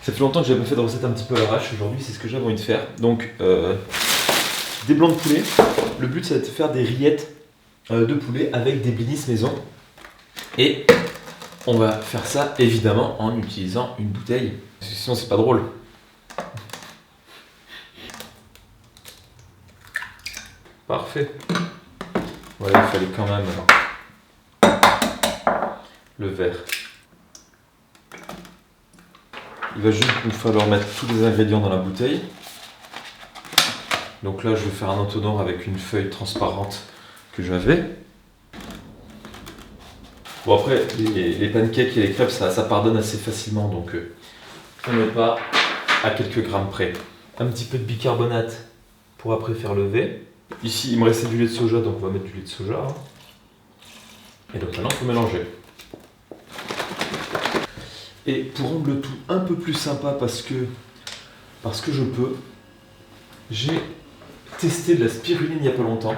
Ça fait longtemps que j'avais pas fait de recette un petit peu à l'arrache. Aujourd'hui, c'est ce que j'avais envie de faire. Donc, des blancs de poulet. Le but, ça va être de faire des rillettes de poulet avec des blinis maison. Et on va faire ça évidemment en utilisant une bouteille. Parce que sinon, c'est pas drôle. Parfait. Voilà, il fallait quand même le verre. Il va juste nous falloir mettre tous les ingrédients dans la bouteille. Donc là, je vais faire un entonnoir avec une feuille transparente que j'avais. Bon, après, les pancakes et les crêpes, ça pardonne assez facilement, donc on n'est pas à quelques grammes près. Un petit peu de bicarbonate pour après faire lever. Ici, il me restait du lait de soja, donc on va mettre du lait de soja. Et donc maintenant, il faut mélanger. Et pour rendre le tout un peu plus sympa, parce que je peux, j'ai testé de la spiruline il n'y a pas longtemps.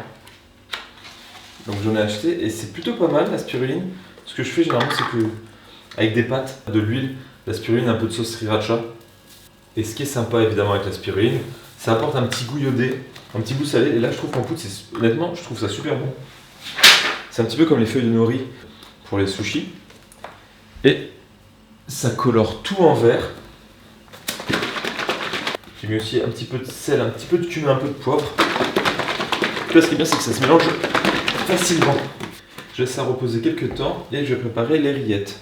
Donc j'en ai acheté et c'est plutôt pas mal la spiruline. Ce que je fais généralement, c'est que avec des pâtes, de l'huile, la spiruline, un peu de sauce sriracha. Et ce qui est sympa évidemment avec la spiruline, ça apporte un petit goût iodé, un petit goût salé. Et là, je trouve qu'en poudre, honnêtement, je trouve ça super bon. C'est un petit peu comme les feuilles de nori pour les sushis. Et ça colore tout en vert. J'ai mis aussi un petit peu de sel, un petit peu de cumin, un peu de poivre. Là, ce qui est bien, c'est que ça se mélange facilement. Je laisse ça reposer quelques temps et je vais préparer les rillettes.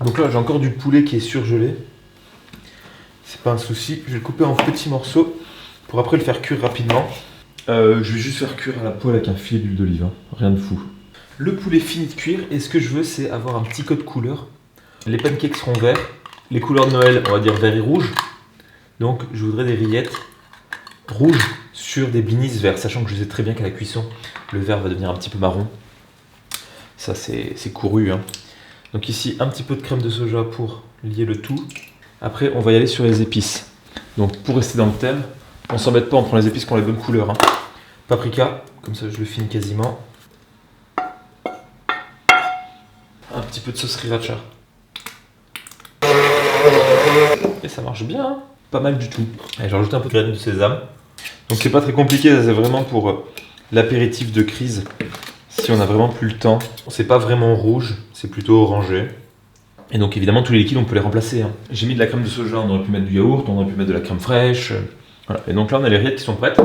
Donc là, j'ai encore du poulet qui est surgelé. C'est pas un souci. Je vais le couper en petits morceaux pour après le faire cuire rapidement. Je vais juste faire cuire à la poêle avec un filet d'huile d'olive. Rien de fou. Le poulet fini de cuire et ce que je veux, c'est avoir un petit code couleur. Les pancakes seront verts. Les couleurs de Noël, on va dire vert et rouge. Donc je voudrais des rillettes rouges sur des blinis verts, sachant que je sais très bien qu'à la cuisson, le vert va devenir un petit peu marron. Ça c'est couru. Donc ici, un petit peu de crème de soja pour lier le tout. Après, on va y aller sur les épices. Donc pour rester dans le thème, on s'embête pas, on prend les épices qui ont les bonnes couleurs. Paprika, comme ça je le filme quasiment. Un petit peu de sauce sriracha. Et ça marche bien, pas mal du tout. Et j'ai rajouté un peu de graines de sésame. Donc c'est pas très compliqué, c'est vraiment pour l'apéritif de crise. Si on a vraiment plus le temps, c'est pas vraiment rouge, c'est plutôt orangé. Et donc évidemment tous les liquides on peut les remplacer. J'ai mis de la crème de soja, on aurait pu mettre du yaourt, on aurait pu mettre de la crème fraîche. Voilà. Et donc là on a les rillettes qui sont prêtes.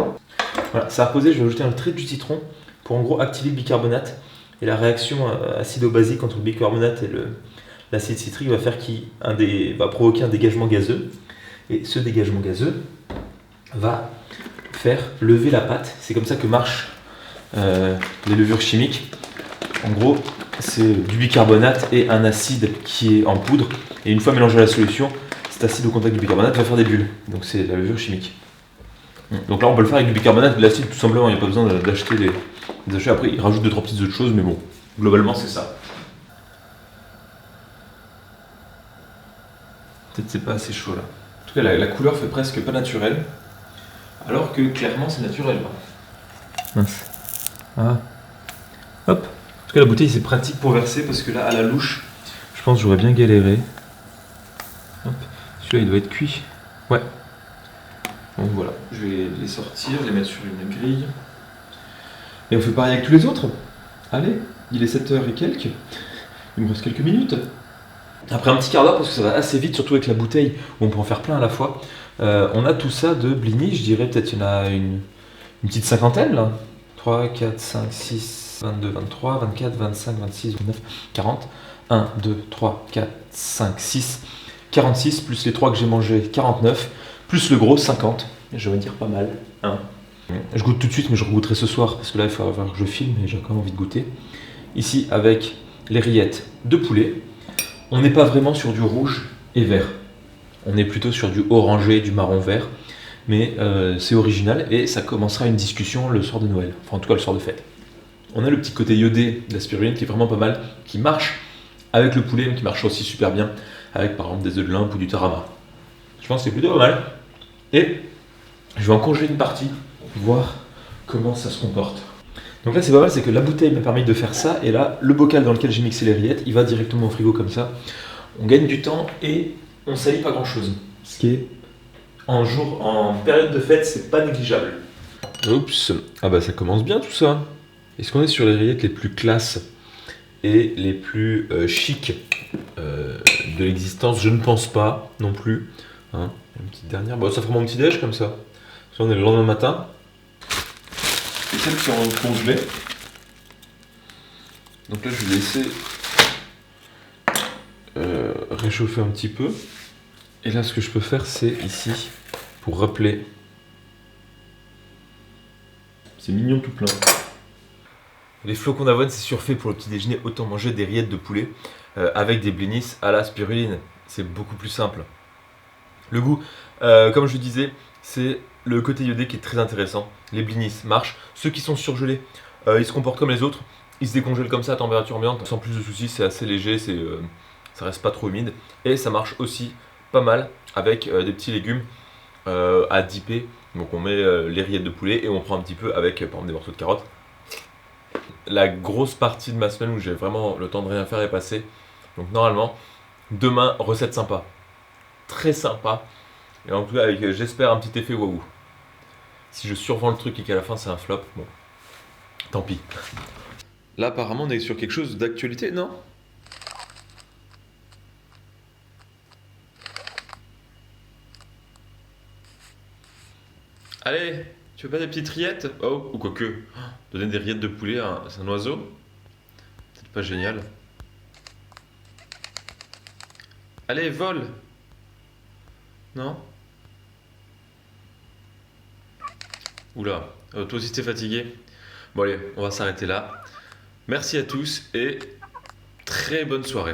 Voilà, ça a reposé, je vais ajouter un trait de jus de citron pour en gros activer le bicarbonate. Et la réaction acido-basique entre le bicarbonate et l'acide citrique va faire va provoquer un dégagement gazeux. Et ce dégagement gazeux va faire lever la pâte. C'est comme ça que marchent les levures chimiques. En gros, c'est du bicarbonate et un acide qui est en poudre. Et une fois mélangé à la solution, cet acide au contact du bicarbonate va faire des bulles. Donc c'est la levure chimique. Donc là, on peut le faire avec du bicarbonate et de l'acide tout simplement. Il n'y a pas besoin d'acheter des achats. Après, ils rajoutent 2-3 petites autres choses, mais bon, globalement, c'est ça. Peut-être c'est pas assez chaud là. En tout cas, la couleur fait presque pas naturelle, alors que clairement, c'est naturel. Mince. Ah. Hop. En tout cas, la bouteille, c'est pratique pour verser parce que là, à la louche, je pense que j'aurais bien galéré. Hop. Celui-là, il doit être cuit. Ouais. Donc voilà, je vais les sortir, les mettre sur une grille. Et on fait pareil avec tous les autres. Allez, il est 7h et quelques. Il me reste quelques minutes. Après un petit quart d'heure, parce que ça va assez vite, surtout avec la bouteille, où on peut en faire plein à la fois. On a tout ça de blinis, je dirais peut-être il y en a une petite cinquantaine là. 3, 4, 5, 6, 22, 23, 24, 25, 26, 29, 40. 1, 2, 3, 4, 5, 6, 46, plus les 3 que j'ai mangés, 49, plus le gros, 50. Je vais dire pas mal. Je goûte tout de suite, mais je regoûterai ce soir, parce que là il faut avoir que je filme et j'ai quand même envie de goûter. Ici, avec les rillettes de poulet, on n'est pas vraiment sur du rouge et vert. On est plutôt sur du orangé, du marron vert. Mais c'est original et ça commencera une discussion le soir de Noël. Enfin, en tout cas, le soir de fête. On a le petit côté iodé de la spiruline qui est vraiment pas mal, qui marche avec le poulet, mais qui marche aussi super bien avec par exemple des œufs de limpe ou du tarama. Je pense que c'est plutôt pas mal. Et je vais en congeler une partie, voir comment ça se comporte. Donc là, c'est pas mal, c'est que la bouteille m'a permis de faire ça, et là, le bocal dans lequel j'ai mixé les rillettes, il va directement au frigo comme ça. On gagne du temps et on salit pas grand chose. Ce qui est en période de fête, c'est pas négligeable. Oups, ah bah ça commence bien tout ça. Est-ce qu'on est sur les rillettes les plus classes et les plus chics de l'existence? Je ne pense pas non plus. Hein, une petite dernière. Bon, ça fera mon petit déj comme ça. Ça, on est le lendemain matin. Et celles qui sont congelées. Donc là, je vais laisser réchauffer un petit peu. Et là, ce que je peux faire, c'est ici, pour rappeler. C'est mignon tout plein. Les flocons d'avoine, c'est surfait pour le petit déjeuner. Autant manger des rillettes de poulet avec des blinis à la spiruline. C'est beaucoup plus simple. Le goût, comme je disais, c'est le côté iodé qui est très intéressant. Les blinis marchent. Ceux qui sont surgelés, ils se comportent comme les autres. Ils se décongèlent comme ça à température ambiante. Sans plus de soucis, c'est assez léger, ça reste pas trop humide. Et ça marche aussi pas mal avec des petits légumes à dipper. Donc on met les rillettes de poulet et on prend un petit peu avec par exemple des morceaux de carottes. La grosse partie de ma semaine où j'ai vraiment le temps de rien faire est passée. Donc normalement, demain, recette sympa. Très sympa. Et en tout cas, avec, j'espère, un petit effet waouh. Si je survends le truc et qu'à la fin c'est un flop, bon, tant pis. Là, apparemment, on est sur quelque chose d'actualité, non? Allez, tu veux pas des petites rillettes? Oh, ou quoique, donner des rillettes de poulet à un oiseau? Peut-être pas génial. Allez, vole! Non? Oula, toi aussi t'es fatigué? Bon allez, on va s'arrêter là. Merci à tous et très bonne soirée.